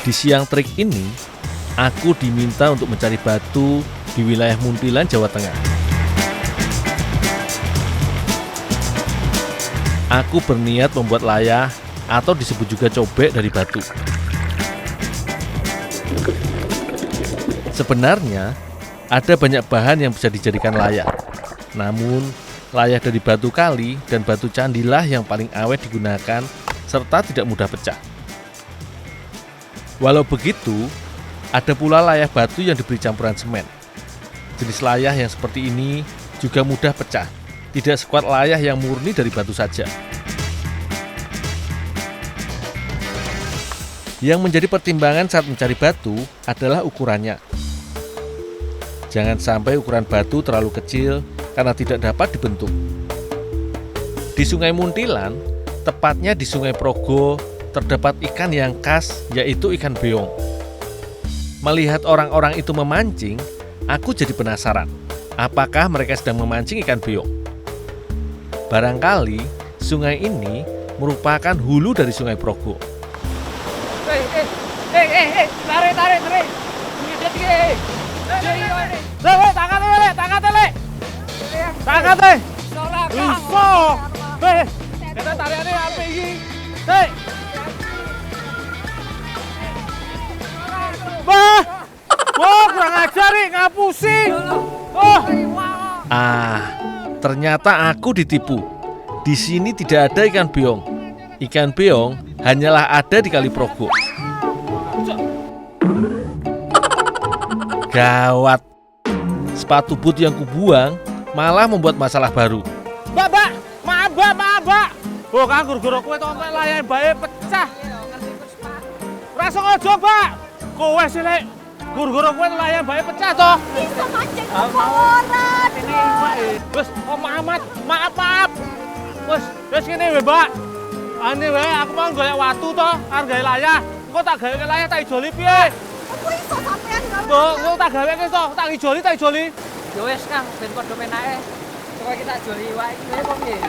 Di siang trik ini, aku diminta untuk mencari batu di wilayah Muntilan, Jawa Tengah. Aku berniat membuat layah atau disebut juga cobek dari batu. Sebenarnya, ada banyak bahan yang bisa dijadikan layah. Namun, layah dari batu kali dan batu candilah yang paling awet digunakan serta tidak mudah pecah. Walau begitu, ada pula layah batu yang diberi campuran semen. Jenis layah yang seperti ini juga mudah pecah, tidak sekuat layah yang murni dari batu saja. Yang menjadi pertimbangan saat mencari batu adalah ukurannya. Jangan sampai ukuran batu terlalu kecil karena tidak dapat dibentuk. Di Sungai Muntilan, tepatnya di Sungai Progo, terdapat ikan yang khas, yaitu ikan beong. Melihat orang-orang itu memancing, aku jadi penasaran, apakah mereka sedang memancing ikan beong? Barangkali sungai ini merupakan hulu dari Sungai Progo. Kurang ajar nih, ngapusi. Ternyata aku ditipu. Di sini tidak ada ikan beong. Ikan beong hanyalah ada di Kali Progo. Gawat. Sepatu boot yang kubuang malah membuat masalah baru. Mbak, maaf, Mbak. Oh, kan guru-guru kowe tok nek layar bae pecah. Rasa ngojo, Mbak. Kowe sih lek guru-guru kowe layar bae pecah toh. Bisa mancing kok orang. Wes, maaf. Wes ngene wae, Mbak. Ane wae aku mau golek watu toh, arep gawe layah. Engko tak gawe layah tak ijoli piye? Aku iso sampean gawe. Engko tak gawe toh, tak ijoli. Ya wis Kang, ben padha penake. Coba kita joli wae iki kok piye?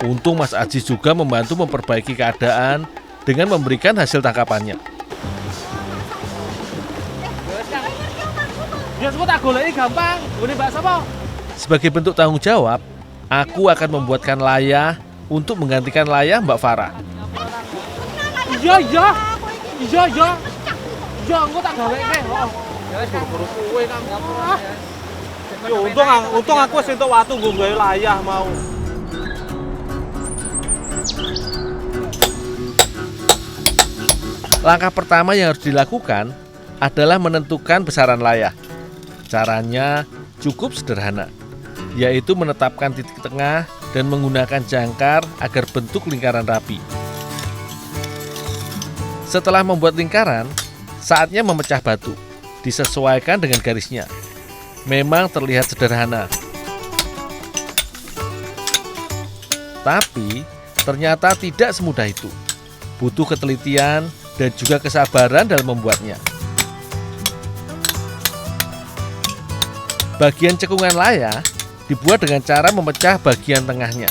Untung Mas Ajis juga membantu memperbaiki keadaan dengan memberikan hasil tangkapannya. Ya engko tak goleki gampang. Ngene Mbak sapa? Sebagai bentuk tanggung jawab, aku akan membuatkan layah untuk menggantikan layah Mbak Farah. Iya. Ya engko tak gaweke. Heeh. Ya wis Guru-guru kowe Kang. Yo untung aku wis entuk watu nggo gawe layah mau. Langkah pertama yang harus dilakukan adalah menentukan besaran layah. Caranya cukup sederhana, yaitu menetapkan titik tengah dan menggunakan jangkar agar bentuk lingkaran rapi. Setelah membuat lingkaran, saatnya memecah batu, disesuaikan dengan garisnya. Memang terlihat sederhana, tapi ternyata tidak semudah itu. Butuh ketelitian dan juga kesabaran dalam membuatnya. Bagian cekungan layah dibuat dengan cara memecah bagian tengahnya.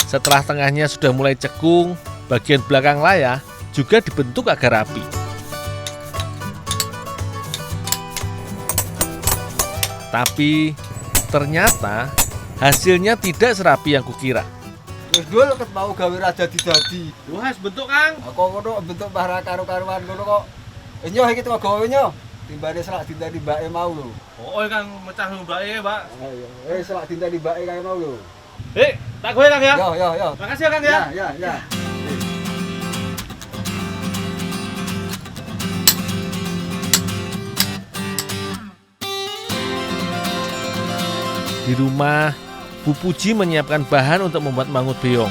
Setelah tengahnya sudah mulai cekung, bagian belakang layah juga dibentuk agar rapi. Tapi ternyata hasilnya tidak serapi yang kukira. Wis dul ket mau gawe raja didadi. Wes bentuk Kang. Kok ngono bentuk para karo-karuan ngono kok. Nyoh iki teko gawe nyoh. Timbane selak dinteni mbake mau lho. Oh, Kang mecah mbake, Mbak. Ayo, selak dinteni mbake kae mau lho. Tak gowe Kang ya. Yo. Makasih ya Kang ya. Ya. Di rumah, Bu Puji menyiapkan bahan untuk membuat mangut beong.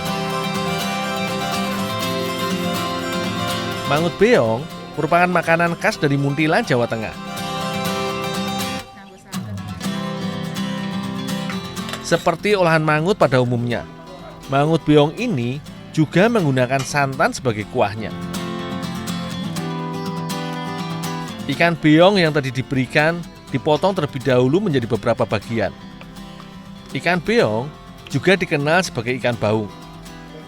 Mangut beong merupakan makanan khas dari Muntilan, Jawa Tengah. Seperti olahan mangut pada umumnya, mangut beong ini juga menggunakan santan sebagai kuahnya. Ikan beong yang tadi diberikan dipotong terlebih dahulu menjadi beberapa bagian. Ikan beong juga dikenal sebagai ikan baung.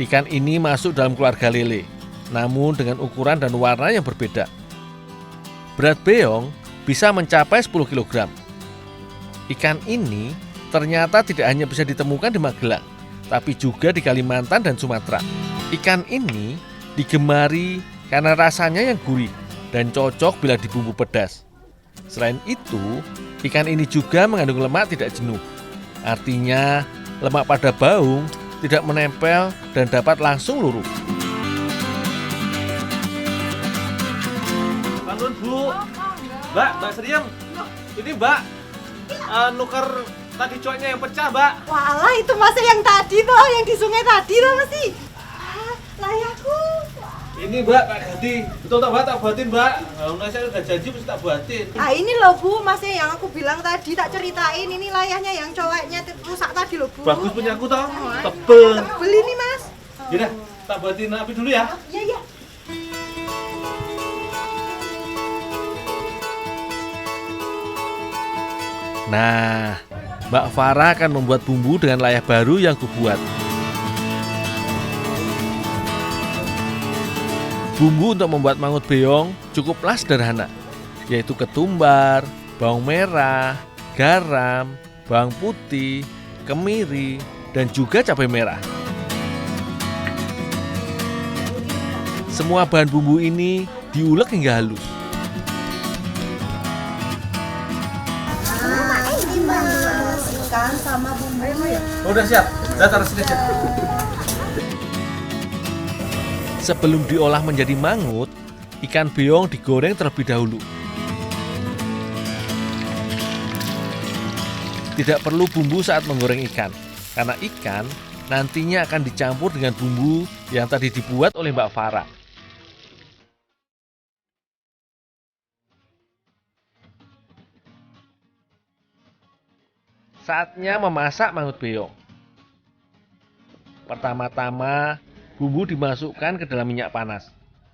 Ikan ini masuk dalam keluarga lele. namun dengan ukuran dan warna yang berbeda. Berat beong bisa mencapai 10 kg. Ikan ini ternyata tidak hanya bisa ditemukan di Magelang, tapi juga di Kalimantan dan Sumatera. Ikan ini digemari karena rasanya yang gurih dan cocok bila dibumbu pedas. Selain itu, ikan ini juga mengandung lemak tidak jenuh. Artinya, lemak pada baung tidak menempel dan dapat langsung luruh. Bangun Bu. Mbak Seriem. Ini Mbak nuker tadi cowoknya yang pecah, Mbak. Walah, itu masih yang tadi toh, yang di sungai tadi toh masih. Layakku. Ini Mbak, Kak Gati. Betul tak Mbak, tak buatin Mbak. Nah, saya udah janji mesti tak buatin. Ah, ini loh Bu, masih yang aku bilang tadi, tak ceritain ini layahnya yang cowoknya rusak tadi loh Bu. Bagus punya aku toh. Tebel. Tebel ini Mas. Yaudah, tak buatin api dulu ya. Iya, iya. Nah, Mbak Farah akan membuat bumbu dengan layah baru yang kubuat. Bumbu untuk membuat mangut beong cukuplah sederhana, yaitu ketumbar, bawang merah, garam, bawang putih, kemiri, dan juga cabai merah. Semua bahan bumbu ini diulek hingga halus. Kan sama bumbu ya. Oh, udah siap. Udah taruh sini aja. Sebelum diolah menjadi mangut, ikan beong digoreng terlebih dahulu. Tidak perlu bumbu saat menggoreng ikan, karena ikan nantinya akan dicampur dengan bumbu yang tadi dibuat oleh Mbak Farah. Saatnya memasak mangut beong. Pertama-tama, bumbu dimasukkan ke dalam minyak panas.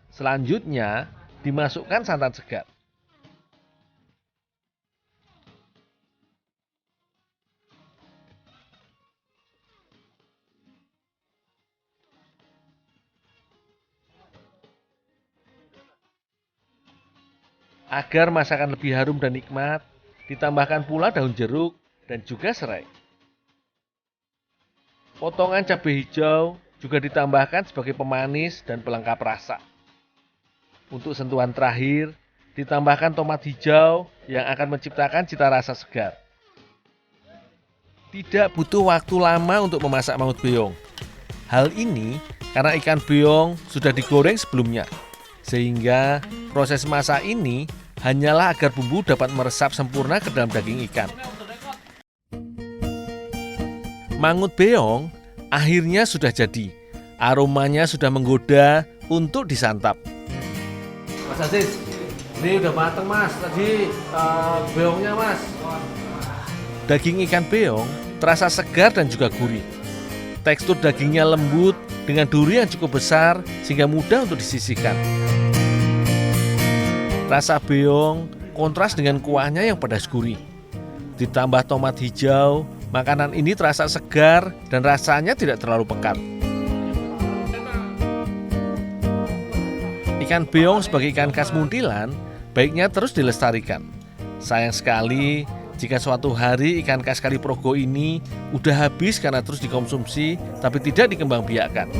Selanjutnya, dimasukkan santan segar. Agar masakan lebih harum dan nikmat, ditambahkan pula daun jeruk dan juga serai. Potongan cabai hijau juga ditambahkan sebagai pemanis dan pelengkap rasa. Untuk sentuhan terakhir, ditambahkan tomat hijau yang akan menciptakan cita rasa segar. Tidak butuh waktu lama untuk memasak mangut beong. Hal ini karena ikan beong sudah digoreng sebelumnya, sehingga proses masak ini hanyalah agar bumbu dapat meresap sempurna ke dalam daging ikan. Mangut beong akhirnya sudah jadi. Aromanya sudah menggoda untuk disantap. Mas Aziz, ini udah mateng Mas. Tadi beongnya Mas. Daging ikan beong terasa segar dan juga gurih. Tekstur dagingnya lembut dengan duri yang cukup besar sehingga mudah untuk disisihkan. Rasa beong kontras dengan kuahnya yang pedas gurih. Ditambah tomat hijau, makanan ini terasa segar dan rasanya tidak terlalu pekat. Ikan beong sebagai ikan khas Muntilan baiknya terus dilestarikan. Sayang sekali jika suatu hari ikan khas Kaliprogo ini udah habis karena terus dikonsumsi tapi tidak dikembangbiakkan.